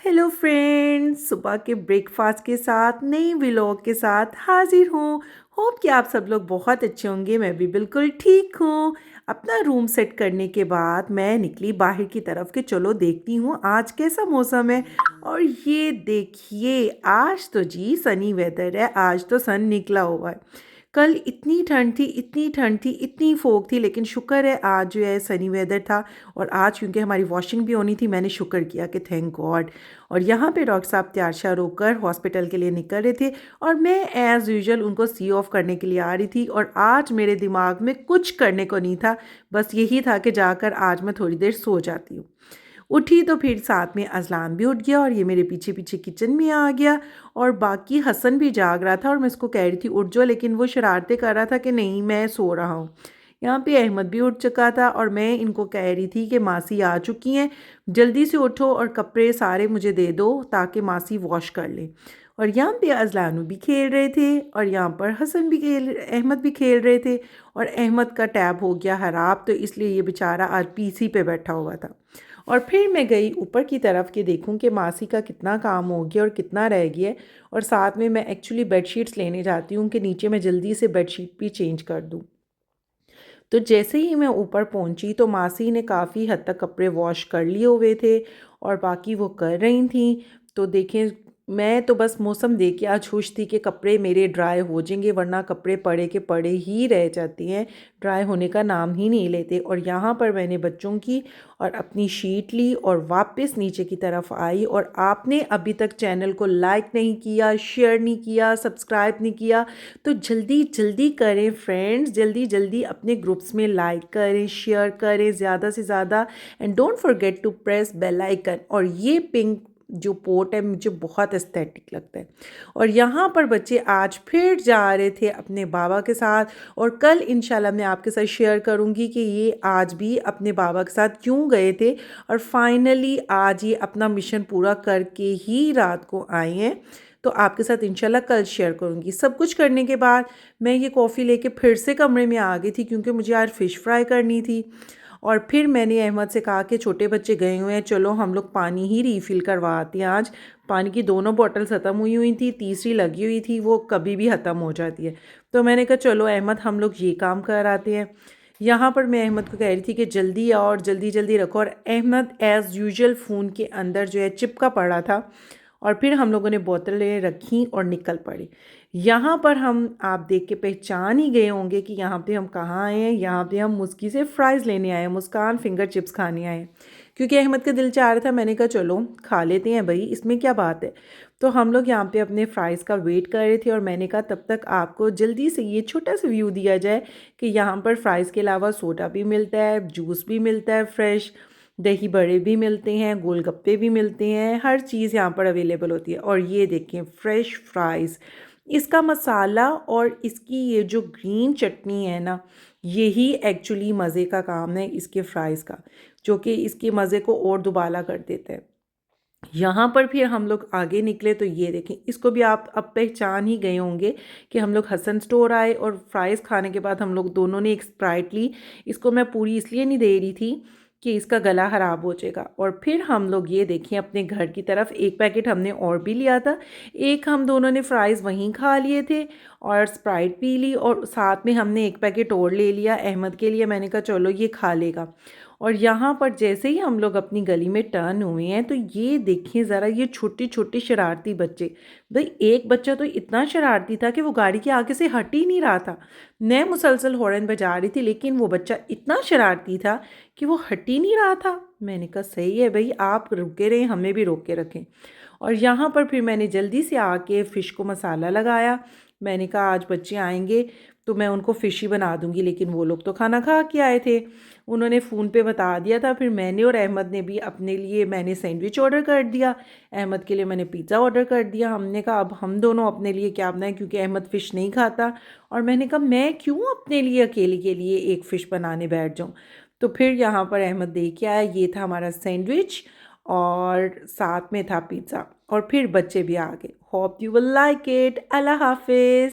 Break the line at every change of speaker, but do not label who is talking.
Hello friends, सुबह के breakfast के साथ नई व्लॉग के साथ हाजिर हूँ। होप कि आप सब लोग बहुत अच्छे होंगे। मैं भी बिल्कुल ठीक हूँ। अपना रूम सेट करने के बाद मैं निकली बाहर की तरफ कि चलो देखती हूँ आज कैसा मौसम है। और ये देखिए, आज तो जी सनी वेदर है, आज तो सन निकला हुआ है। कल इतनी ठंड थी, इतनी ठंड थी, इतनी फोग थी, लेकिन शुक्र है आज जो है सनी वेदर था। और आज क्योंकि हमारी वॉशिंग भी होनी थी, मैंने शुक्र किया कि थैंक गॉड। और यहाँ पे डॉक्टर साहब तैयार श्यार होकर हॉस्पिटल के लिए निकल रहे थे और मैं एज़ यूजुअल उनको सी ऑफ करने के लिए आ रही थी। और आज मेरे दिमाग में कुछ करने को नहीं था, बस यही था कि जाकर आज मैं थोड़ी देर सो जाती हूँ। उठी तो फिर साथ में अज़लान भी उठ गया और ये मेरे पीछे पीछे किचन में आ गया। और बाकी हसन भी जाग रहा था और मैं इसको कह रही थी उठ जाओ, लेकिन वो शरारतें कर रहा था कि नहीं मैं सो रहा हूँ। यहाँ पे अहमद भी उठ चुका था और मैं इनको कह रही थी कि मासी आ चुकी हैं, जल्दी से उठो और कपड़े सारे मुझे दे दो ताकि मासी वॉश कर ले। और यहाँ पे अज़लानू भी खेल रहे थे और यहाँ पर हसन भी अहमद भी खेल रहे थे। और अहमद का टैब हो गया ख़राब, तो इसलिए ये बेचारा आज पीसी पे बैठा हुआ था। और फिर मैं गई ऊपर की तरफ कि देखूं कि मासी का कितना काम हो गया और कितना रह गया है। और साथ में मैं एक्चुअली बेडशीट्स लेने जाती हूँ कि नीचे मैं जल्दी से बेडशीट भी चेंज कर दूँ। तो जैसे ही मैं ऊपर पहुंची तो मासी ने काफ़ी हद तक कपड़े वॉश कर लिए हुए थे और बाकी वो कर रही थी। तो देखें, मैं तो बस मौसम देख के आज खुश थी कि कपड़े मेरे ड्राई हो जाएंगे, वरना कपड़े पड़े के पड़े ही रह जाते हैं, ड्राई होने का नाम ही नहीं लेते। और यहाँ पर मैंने बच्चों की और अपनी शीट ली और वापस नीचे की तरफ आई। और आपने अभी तक चैनल को लाइक नहीं किया, शेयर नहीं किया, सब्सक्राइब नहीं किया, तो जल्दी जल्दी करें फ्रेंड्स, जल्दी जल्दी अपने ग्रुप्स में लाइक करें, शेयर करें ज़्यादा से ज़्यादा। And don't forget to press bell icon. और ये पिंक जो पोट है मुझे बहुत एस्थेटिक लगता है। और यहाँ पर बच्चे आज फिर जा रहे थे अपने बाबा के साथ। और कल इंशाल्लाह मैं आपके साथ शेयर करूँगी कि ये आज भी अपने बाबा के साथ क्यों गए थे और फाइनली आज ये अपना मिशन पूरा करके ही रात को आए हैं। तो आपके साथ इंशाल्लाह कल शेयर करूँगी। सब कुछ करने के बाद मैं ये कॉफ़ी लेके फिर से कमरे में आ गई थी क्योंकि मुझे आज फ़िश फ्राई करनी थी। और फिर मैंने अहमद से कहा कि छोटे बच्चे गए हुए हैं, चलो हम लोग पानी ही रीफ़िल करवा आते हैं आज। पानी की दोनों बॉटल्स ख़त्म हुई हुई थी, तीसरी लगी हुई थी, वो कभी भी ख़त्म हो जाती है। तो मैंने कहा चलो अहमद हम लोग ये काम कर आते हैं। यहाँ पर मैं अहमद को कह रही थी कि जल्दी आओ और जल्दी जल्दी रखो। और अहमद एज़ यूजुअल फ़ोन के अंदर जो है चिपका पड़ा था। और फिर हम लोगों ने बोतलें रखी और निकल पड़े। यहाँ पर हम आप देख के पहचान ही गए होंगे कि यहाँ पे हम कहाँ आए हैं। यहाँ पे हम मुस्की से फ्राइज़ लेने आए हैं, मुस्कान फिंगर चिप्स खाने आए हैं। क्योंकि अहमद का दिल चाह रहा था, मैंने कहा चलो खा लेते हैं भाई, इसमें क्या बात है। तो हम लोग यहाँ पे अपने फ्राइज़ का वेट कर रहे थे और मैंने कहा तब तक आपको जल्दी से ये छोटा सा व्यू दिया जाए कि यहाँ पर फ्राइज़ के अलावा सोडा भी मिलता है, जूस भी मिलता है फ्रेश, दही बड़े भी मिलते हैं, गोलगप्पे भी मिलते हैं, हर चीज़ यहाँ पर अवेलेबल होती है। और ये देखें फ्रेश फ्राइज़, इसका मसाला और इसकी ये जो ग्रीन चटनी है ना, यही एक्चुअली मज़े का काम है इसके फ्राइज़ का, जो कि इसके मज़े को और दुबाला कर देता है। यहाँ पर फिर हम लोग आगे निकले तो ये देखें, इसको भी आप अब पहचान ही गए होंगे कि हम लोग हसन स्टोर आए और फ्राइज़ खाने के बाद हम लोग दोनों ने एक स्प्राइट ली। इसको मैं पूरी इसलिए नहीं दे रही थी कि इसका गला ख़राब हो जाएगा। और फिर हम लोग ये देखें अपने घर की तरफ, एक पैकेट हमने और भी लिया था, एक हम दोनों ने फ्राइज़ वहीं खा लिए थे और स्प्राइट पी ली और साथ में हमने एक पैकेट और ले लिया अहमद के लिए। मैंने कहा चलो ये खा लेगा। और यहाँ पर जैसे ही हम लोग अपनी गली में टर्न हुए हैं तो ये देखिए ज़रा, ये छोटे छोटे शरारती बच्चे। भाई एक बच्चा तो इतना शरारती था कि वो गाड़ी के आगे से हट ही नहीं रहा था। मैं मुसलसल हॉर्न बजा रही थी लेकिन वो बच्चा इतना शरारती था कि वो हट ही नहीं रहा था। मैंने कहा सही है भाई, आप रुके रहें, हमें भी रोक के रखें। और यहाँ पर फिर मैंने जल्दी से आके फ़िश को मसाला लगाया। मैंने कहा आज बच्चे आएंगे तो मैं उनको फ़िश ही बना दूंगी, लेकिन वो लोग तो खाना खा के आए थे, उन्होंने फ़ोन पे बता दिया था। फिर मैंने और अहमद ने भी अपने लिए, मैंने सैंडविच ऑर्डर कर दिया, अहमद के लिए मैंने पिज़्ज़ा ऑर्डर कर दिया। हमने कहा अब हम दोनों अपने लिए क्या बनाएं, क्योंकि अहमद फ़िश नहीं खाता। और मैंने कहा मैं क्यों अपने लिए अकेले के लिए एक फ़िश बनाने बैठ जाऊँ। तो फिर यहाँ पर अहमद दे के आया, ये था हमारा सैंडविच और साथ में था पिज़्ज़ा। और फिर बच्चे भी आ गए। Hope you will like it. अल्लाह हाफिज़।